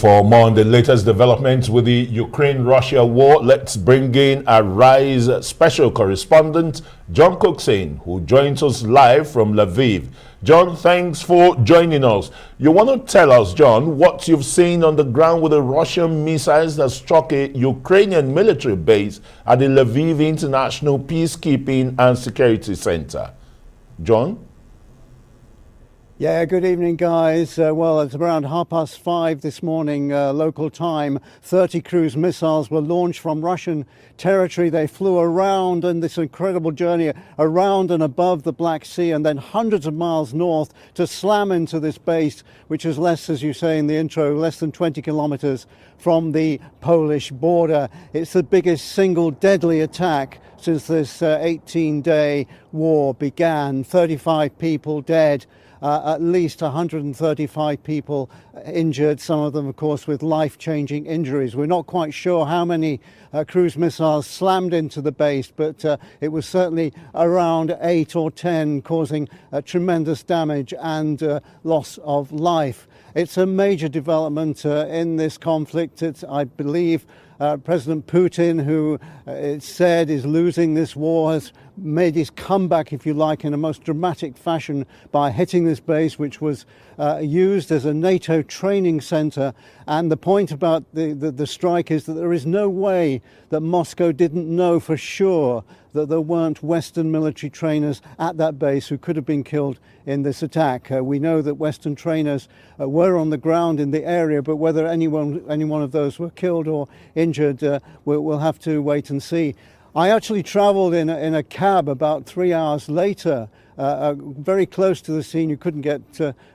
For more on the latest developments with the Ukraine-Russia war, let's bring in our RISE special correspondent, John Cookson, who joins us live from Lviv. John, thanks for joining us. You want to tell us, John, what you've seen on the ground with the Russian missiles that struck a Ukrainian military base at the Lviv International Peacekeeping and Security Center. John? Yeah, good evening, guys. Well, it's around 5:30 this morning, local time. 30 cruise missiles were launched from Russian territory. They flew around on this incredible journey around and above the Black Sea and then hundreds of miles north to slam into this base, which is less, as you say in the intro, less than 20 kilometers from the Polish border. It's the biggest single deadly attack since this 18-day war began. 35 people dead. At least 135 people injured, some of them, of course, with life-changing injuries. We're not quite sure how many cruise missiles slammed into the base, but it was certainly around 8 or 10, causing tremendous damage and loss of life. It's a major development in this conflict. It's, I believe, President Putin, who it's said is losing this war, has made his comeback, if you like, in a most dramatic fashion by hitting this base, which was used as a NATO training center. And the point about the strike is that there is no way that Moscow didn't know for sure that there weren't Western military trainers at that base who could have been killed in this attack. We know that Western trainers were on the ground in the area, but whether any one of those were killed or injured, we'll have to wait and see. I actually traveled in a cab about 3 hours later, very close to the scene. You couldn't get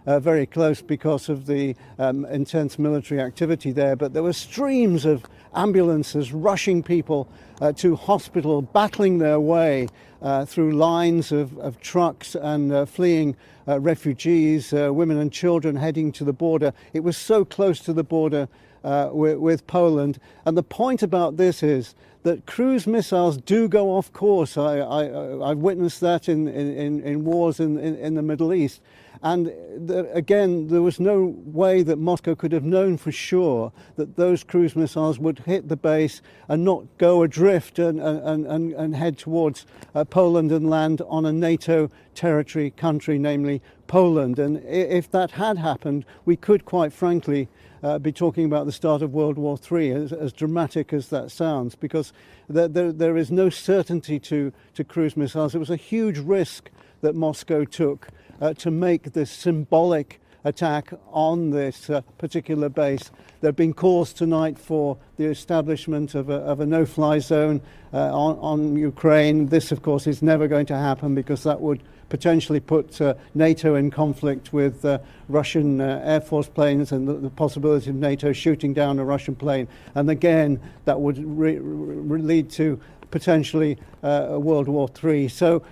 very close because of the intense military activity there, but there were streams of ambulances rushing people to hospital, battling their way through lines of trucks and fleeing refugees, women and children heading to the border. It was so close to the border with Poland. And the point about this is that cruise missiles do go off course. I've witnessed that in wars in the Middle East. And again, there was no way that Moscow could have known for sure that those cruise missiles would hit the base and not go adrift and head towards Poland and land on a NATO territory country, namely Poland. And if that had happened, we could quite frankly be talking about the start of World War III, as dramatic as that sounds, because there is no certainty to cruise missiles. It was a huge risk that Moscow took to make this symbolic attack on this particular base. There have been calls tonight for the establishment of a no-fly zone on Ukraine. This, of course, is never going to happen because that would potentially put NATO in conflict with Russian Air Force planes and the possibility of NATO shooting down a Russian plane. And again, that would lead to potentially World War III. So,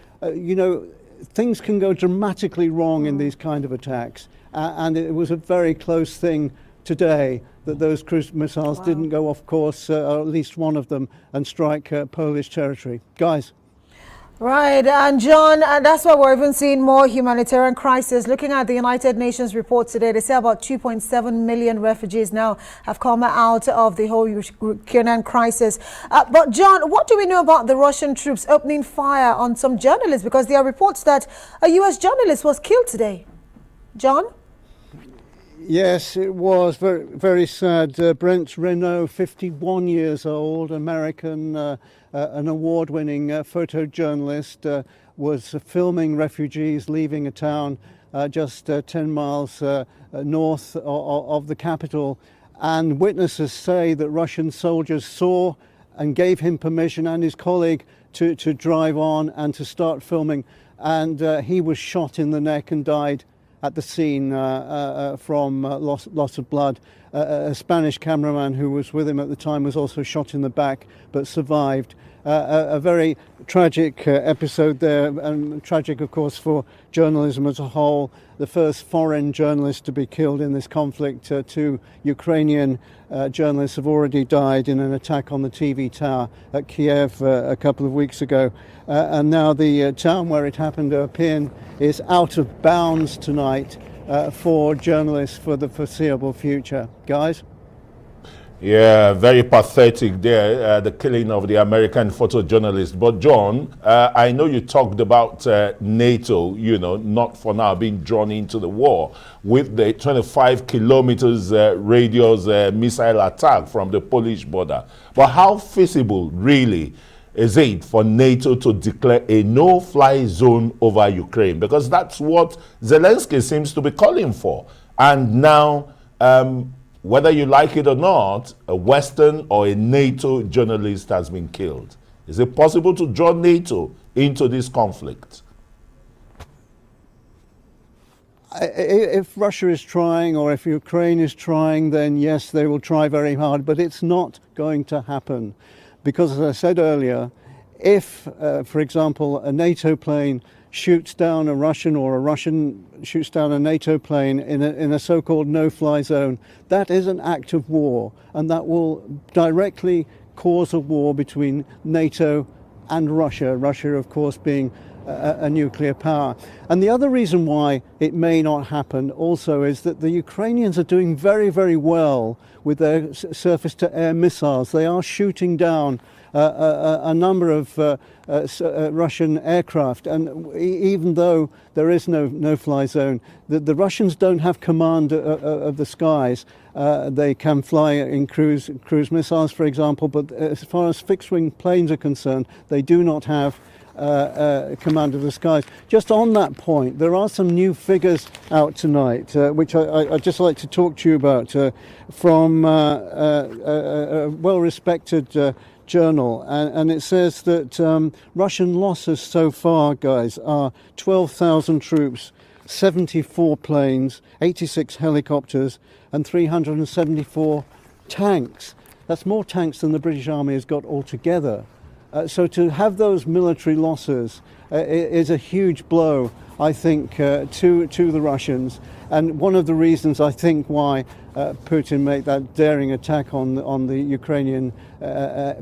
things can go dramatically wrong in these kind of attacks. And it was a very close thing today that those cruise missiles didn't go off course, or at least one of them, and strike Polish territory. Guys. Right, and John, that's why we're even seeing more humanitarian crisis. Looking at the United Nations report today, they say about 2.7 million refugees now have come out of the whole Ukrainian crisis. But John, what do we know about the Russian troops opening fire on some journalists? Because there are reports that a U.S. journalist was killed today. John? Yes, it was very, very sad. Brent Renault, 51 years old, American, an award-winning photojournalist, was filming refugees leaving a town just 10 miles north of the capital. And witnesses say that Russian soldiers saw and gave him permission and his colleague to drive on and to start filming. And he was shot in the neck and died at the scene from loss of blood. A Spanish cameraman who was with him at the time was also shot in the back but survived. A very tragic episode there, and tragic, of course, for journalism as a whole. The first foreign journalist to be killed in this conflict. Two Ukrainian journalists have already died in an attack on the TV tower at Kiev a couple of weeks ago. And now the town where it happened, Irpin, is out of bounds tonight for journalists for the foreseeable future. Guys? Yeah, very pathetic there, the killing of the American photojournalist. But John, I know you talked about NATO, you know, not for now being drawn into the war with the 25 kilometers radius missile attack from the Polish border. But how feasible really is it for NATO to declare a no-fly zone over Ukraine? Because that's what Zelensky seems to be calling for. And now, whether you like it or not, a Western or a NATO journalist has been killed. Is it possible to draw NATO into this conflict? If Russia is trying, or if Ukraine is trying, then yes, they will try very hard, but it's not going to happen. Because as I said earlier, if, for example, a NATO plane shoots down a Russian, or a Russian shoots down a NATO plane in a so-called no-fly zone, that is an act of war, and that will directly cause a war between NATO and Russia. Russia, of course, being a nuclear power. And the other reason why it may not happen also is that the Ukrainians are doing very, very well with their surface-to-air missiles. They are shooting down a number of Russian aircraft, and even though there is no-fly zone, the Russians don't have command of the skies. They can fly in cruise missiles, for example, but as far as fixed-wing planes are concerned, they do not have command of the skies. Just on that point, there are some new figures out tonight, which I'd just like to talk to you about, from a well-respected journal, and it says that Russian losses so far, guys, are 12,000 troops, 74 planes, 86 helicopters, and 374 tanks. That's more tanks than the British Army has got altogether. So to have those military losses is a huge blow, I think, to the Russians. And one of the reasons, I think, why Putin made that daring attack on the Ukrainian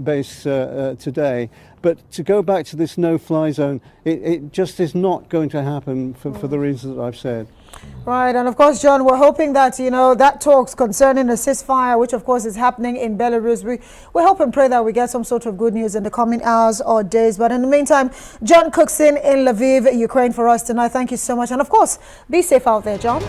base today. But to go back to this no-fly zone, it just is not going to happen for the reasons that I've said. Right, and of course, John, we're hoping that, you know, that talks concerning a ceasefire, which of course is happening in Belarus, we hope and pray that we get some sort of good news in the coming hours or days. But in the meantime, John Cookson in Lviv, Ukraine, for us tonight. Thank you so much. And of course, be safe out there, John.